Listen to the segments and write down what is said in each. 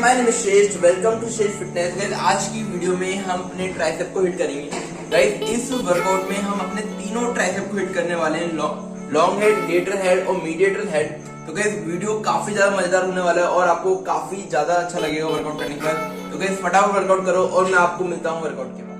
My name is श्रेष्ठ, welcome to श्रेष्ठ fitness. Guys आज की वीडियो में हम अपने ट्राइसेप को हिट करेंगे। गाइस इस वर्कआउट में हम अपने तीनों ट्राइसेप को हिट करने वाले हैं, लॉन्ग हेड, ग्रेटर हेड और मीडिएटर हेड। तो गाइस वीडियो काफी ज्यादा मजेदार होने वाला है और आपको काफी ज्यादा अच्छा लगेगा वर्कआउट करने के बाद। तो गाइस फटाफट वर्कआउट करो और मैं आपको मिलता हूँ वर्कआउट के बाद।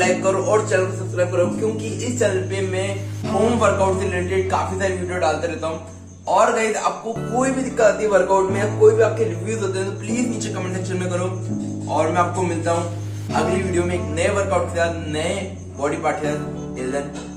लाइक करो और चैनल को सब्सक्राइब करो, क्योंकि इस चैनल पे मैं होम वर्कआउट से रिलेटेड काफी सारी वीडियो डालते रहता हूँ। और गाइस आपको कोई भी दिक्कत आती है वर्कआउट में या कोई भी आपके रिव्यूज होते हैं तो प्लीज नीचे कमेंट सेक्शन में करो। और मैं आपको मिलता हूँ अगली वीडियो में एक नए वर्कआउट के साथ, नए बॉडी पार्ट के साथ।